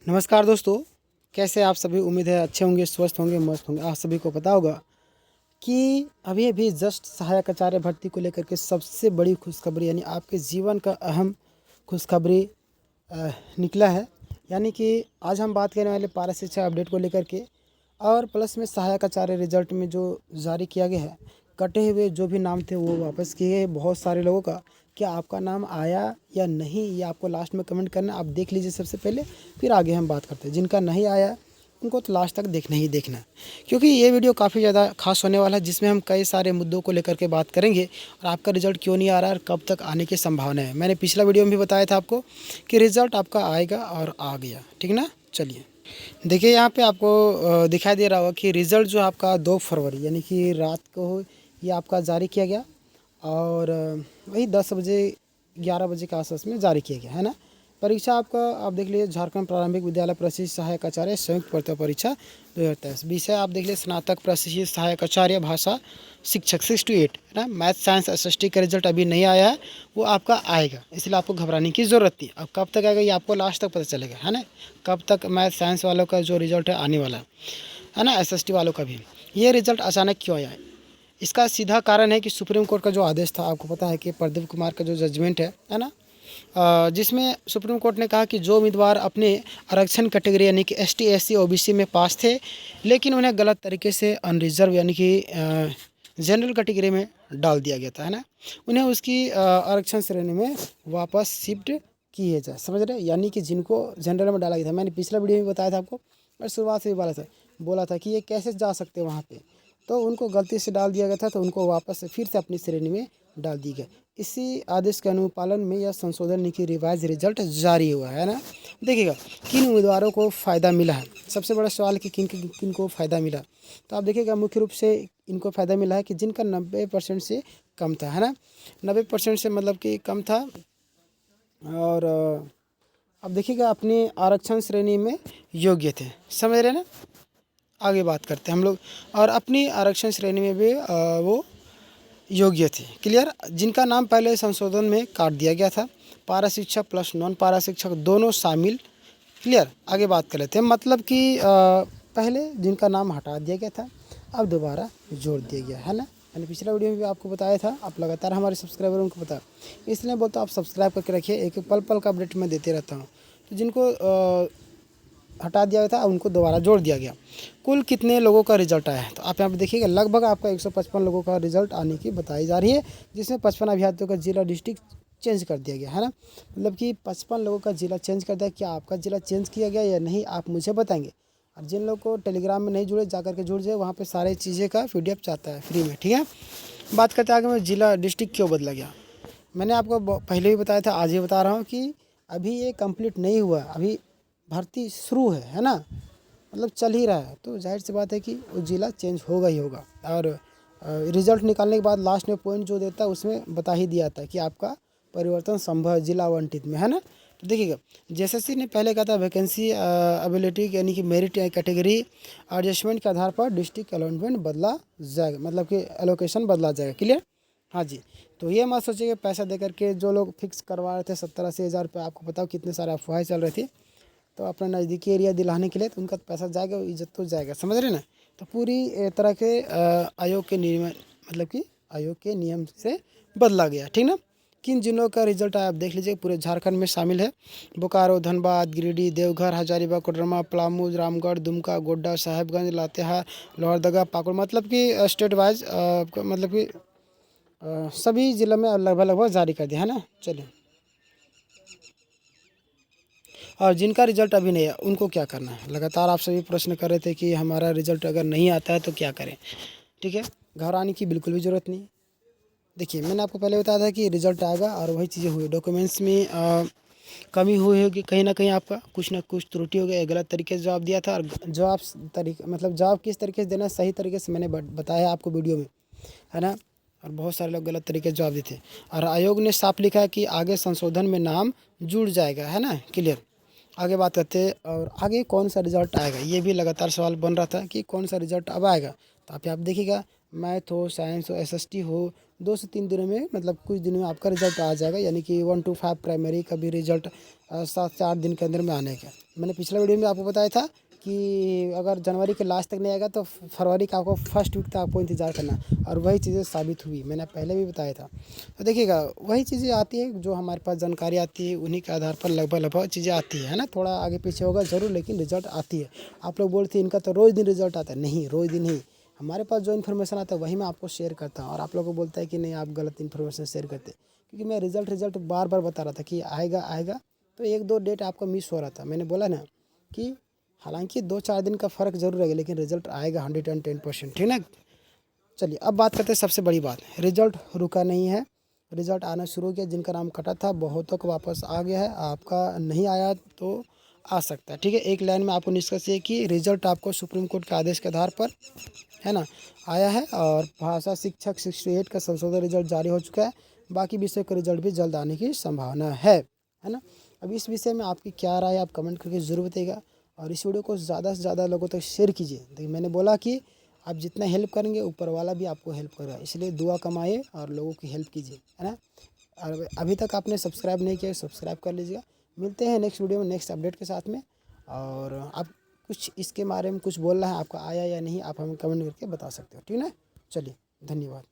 नमस्कार दोस्तों, कैसे आप सभी। उम्मीद है अच्छे होंगे, स्वस्थ होंगे, मस्त होंगे। आप सभी को पता होगा कि अभी अभी जस्ट सहायक आचार्य भर्ती को लेकर के सबसे बड़ी खुशखबरी यानी आपके जीवन का अहम खुशखबरी निकला है। यानी कि आज हम बात करने वाले पारा शिक्षा अपडेट को लेकर के और प्लस में सहायक आचार्य रिजल्ट में जो जारी किया गया है, कटे हुए जो भी नाम थे वो वापस किए गए बहुत सारे लोगों का। क्या आपका नाम आया या नहीं, ये आपको लास्ट में कमेंट करना। आप देख लीजिए सबसे पहले, फिर आगे हम बात करते हैं। जिनका नहीं आया उनको तो लास्ट तक देखना ही देखना है, क्योंकि ये वीडियो काफ़ी ज़्यादा खास होने वाला है, जिसमें हम कई सारे मुद्दों को लेकर के बात करेंगे और आपका रिजल्ट क्यों नहीं आ रहा है और कब तक आने की संभावना है। मैंने पिछला वीडियो में भी बताया था आपको कि रिजल्ट आपका आएगा और आ गया, ठीक ना। चलिए देखिए, यहाँ पे आपको दिखाई दे रहा होगा कि रिज़ल्ट जो आपका 2 फरवरी यानी कि रात को ये आपका जारी किया गया और वही 10 बजे 11 बजे के आसपास में जारी किया गया है ना। परीक्षा आपका आप देख लीजिए, झारखंड प्रारंभिक विद्यालय प्रशिक्षित सहायक आचार्य संयुक्त प्रतियोगिता परीक्षा 2023। विषय आप देख लीजिए स्नातक प्रशिक्षित सहायक आचार्य भाषा शिक्षक 6 to 8 है ना। मैथ साइंस एसएसटी का रिजल्ट अभी नहीं आया है, वो आपका आएगा, इसलिए आपको घबराने की ज़रूरत नहीं। अब कब तक आएगा ये आपको लास्ट तक पता चलेगा, है ना। कब तक मैथ साइंस वालों का जो रिजल्ट है आने वाला है ना, एसएसटी वालों का भी। ये रिजल्ट अचानक क्यों आया है, इसका सीधा कारण है कि सुप्रीम कोर्ट का जो आदेश था, आपको पता है कि प्रदीप कुमार का जो जजमेंट है ना, जिसमें सुप्रीम कोर्ट ने कहा कि जो उम्मीदवार अपने आरक्षण कैटेगरी यानी कि एसटी एससी ओबीसी में पास थे, लेकिन उन्हें गलत तरीके से अनरिजर्व यानी कि जनरल कैटेगरी में डाल दिया गया था, है ना, उन्हें उसकी आरक्षण श्रेणी में वापस शिफ्ट किए जाए। समझ रहे, यानी कि जिनको जनरल में डाला गया था, मैंने पिछला वीडियो में बताया था आपको और शुरुआत से भी बोला था कि ये कैसे जा सकते वहाँ पे, तो उनको गलती से डाल दिया गया था, तो उनको वापस से फिर से अपनी श्रेणी में डाल दी गई। इसी आदेश के अनुपालन में यह संशोधन की रिवाइज रिजल्ट जारी हुआ है ना। देखिएगा किन उम्मीदवारों को फ़ायदा मिला है, सबसे बड़ा सवाल कि किन को फ़ायदा मिला। तो आप देखिएगा मुख्य रूप से इनको फ़ायदा मिला है कि जिनका 90% से कम था, है ना। 90% से मतलब कि कम था। और अब देखिएगा अपने आरक्षण श्रेणी में योग्य थे, समझ रहे ना। आगे बात करते हैं हम लोग। और अपनी आरक्षण श्रेणी में भी वो योग्य थे। क्लियर, जिनका नाम पहले संशोधन में काट दिया गया था, पारा शिक्षक प्लस नॉन पारा शिक्षक दोनों शामिल। क्लियर, आगे बात कर लेते हैं। मतलब कि पहले जिनका नाम हटा दिया गया था, अब दोबारा जोड़ दिया गया है ना। मैंने पिछला वीडियो में भी आपको बताया था, आप लगातार हमारे सब्सक्राइबरों को पता, इसलिए बोलता आप सब्सक्राइब करके रखिए, एक पल पल का अपडेट मैं देते रहता हूँ। तो जिनको हटा दिया गया था उनको दोबारा जोड़ दिया गया। कुल कितने लोगों का रिजल्ट आया है, तो आप यहाँ पे देखिएगा लगभग आपका 155 लोगों का रिजल्ट आने की बताई जा रही है, जिसमें 55 अभ्यर्थियों का जिला डिस्ट्रिक्ट चेंज कर दिया गया है ना। मतलब कि 55 लोगों का जिला चेंज कर दिया। क्या आपका जिला चेंज किया गया या नहीं, आप मुझे बताएंगे। और जिन लोगों को टेलीग्राम में नहीं जुड़े, जाकर के जुड़ जाए, वहाँ पे सारे चीज़ें का PDF चाहता है फ्री में, ठीक है। बात करते हैं आगे में, जिला डिस्ट्रिक्ट क्यों बदला गया। मैंने आपको पहले भी बताया था, आज ही बता रहा हूँ कि अभी ये कंप्लीट नहीं हुआ, अभी भर्ती शुरू है ना, मतलब चल ही रहा है। तो जाहिर सी बात है कि वो ज़िला चेंज होगा ही होगा। और रिज़ल्ट निकालने के बाद लास्ट में पॉइंट जो देता है उसमें बता ही दिया था कि आपका परिवर्तन संभव है जिला आवंटित में, है ना। तो देखिएगा JSSC ने पहले कहा था वैकेंसी एबिलिटी यानी कि मेरिट कैटेगरी एडजस्टमेंट के आधार पर डिस्ट्रिक्ट अलॉटमेंट बदला जाएगा, मतलब कि एलोकेशन बदला जाएगा। क्लियर, हाँ जी। तो ये मत सोचिए कि पैसा दे करके जो लोग फिक्स करवा रहे थे 70-80 हज़ार रुपये, आपको बताओ कितने सारे अफवाहें चल रही थी, तो अपना नज़दीकी एरिया दिलाने के लिए तो उनका पैसा जाएगा, इज्जत तो जाएगा, समझ रहे ना। तो पूरी तरह के आयोग के नियम, मतलब कि आयोग के नियम से बदला गया, ठीक ना। किन जिलों का रिजल्ट आया आप देख लीजिए, पूरे झारखंड में शामिल है। बोकारो, धनबाद, गिरिडीह, देवघर, हजारीबाग, कोडरमा, पलामू, रामगढ़, दुमका, गोड्डा, साहेबगंज, लातेहार, लोहरदगा, पाकुड़, मतलब कि स्टेट वाइज मतलब कि सभी जिलों में लगभग लगभग जारी कर दिया है ना। चलिए, और जिनका रिजल्ट अभी नहीं है उनको क्या करना है। लगातार आप सभी प्रश्न कर रहे थे कि हमारा रिजल्ट अगर नहीं आता है तो क्या करें। ठीक है, घबराने की बिल्कुल भी ज़रूरत नहीं। देखिए मैंने आपको पहले बताया था कि रिजल्ट आएगा और वही चीज़ें हुई, डॉक्यूमेंट्स में कमी हुई होगी, कहीं ना कहीं आपका कुछ ना कुछ त्रुटि हो गया, गलत तरीके से जवाब दिया था। और जवाब तरीके मतलब जवाब किस तरीके से देना है, सही तरीके से मैंने बताया आपको वीडियो में, है ना। और बहुत सारे लोग गलत तरीके से जवाब देते हैं। और आयोग ने साफ लिखा है कि आगे संशोधन में नाम जुड़ जाएगा, है ना। क्लियर, आगे बात करते हैं। और आगे कौन सा रिजल्ट आएगा, ये भी लगातार सवाल बन रहा था कि कौन सा रिजल्ट अब आएगा। तो आप देखिएगा, मैथ हो, साइंस हो, SST हो, 2 से 3 दिनों में, मतलब कुछ दिनों में आपका रिजल्ट आ जाएगा। यानी कि 1 to 5 प्राइमरी का भी रिजल्ट 7 से 8 दिन के अंदर में आने का, मैंने पिछला वीडियो में आपको बताया था कि अगर जनवरी के लास्ट तक नहीं आएगा तो फरवरी का आपको फर्स्ट वीक तक आपको इंतज़ार करना, और वही चीज़ें साबित हुई, मैंने पहले भी बताया था। तो देखिएगा वही चीज़ें आती है जो हमारे पास जानकारी आती है, उन्हीं के आधार पर लगभग लगभग चीज़ें आती है ना, थोड़ा आगे पीछे होगा ज़रूर लेकिन रिजल्ट आती है। आप लोग बोलते हैं इनका तो रोज़ दिन रिजल्ट आता है, नहीं रोज़ दिन नहीं, हमारे पास जो इन्फॉर्मेशन आता है वही मैं आपको शेयर करता हूँ, और आप लोगों को बोलता है कि नहीं आप गलत इन्फॉर्मेशन शेयर करते, क्योंकि मैं रिजल्ट बार बार बता रहा था कि आएगा आएगा, तो एक दो डेट आपको मिस हो रहा था। मैंने बोला ना कि हालांकि 2-4 दिन का फ़र्क ज़रूर रहेगा लेकिन रिजल्ट आएगा 110%, ठीक ना। चलिए अब बात करते हैं सबसे बड़ी बात, रिजल्ट रुका नहीं है, रिजल्ट आना शुरू हो गया। जिनका नाम कटा था बहुतों को वापस आ गया है, आपका नहीं आया तो आ सकता है, ठीक है। एक लाइन में आपको निष्कर्ष ये कि रिजल्ट आपको सुप्रीम कोर्ट के आदेश के आधार पर है ना आया है, और भाषा शिक्षक 68 का संशोधन रिजल्ट जारी हो चुका है। बाकी विषय का रिजल्ट भी जल्द आने की संभावना है ना। अब इस विषय में आपकी क्या राय है आप कमेंट करके ज़रूर बताइएगा, और इस वीडियो को ज़्यादा से ज़्यादा लोगों तक शेयर कीजिए। देखिए मैंने बोला कि आप जितना हेल्प करेंगे ऊपर वाला भी आपको हेल्प करेगा, इसलिए दुआ कमाइए और लोगों की हेल्प कीजिए, है ना। और अभी तक आपने सब्सक्राइब नहीं किया सब्सक्राइब कर लीजिएगा। मिलते हैं नेक्स्ट वीडियो में नेक्स्ट अपडेट के साथ में, और आप कुछ इसके बारे में कुछ बोलना है आपका आया या नहीं आप हमें कमेंट करके बता सकते हो, ठीक है ना। चलिए धन्यवाद।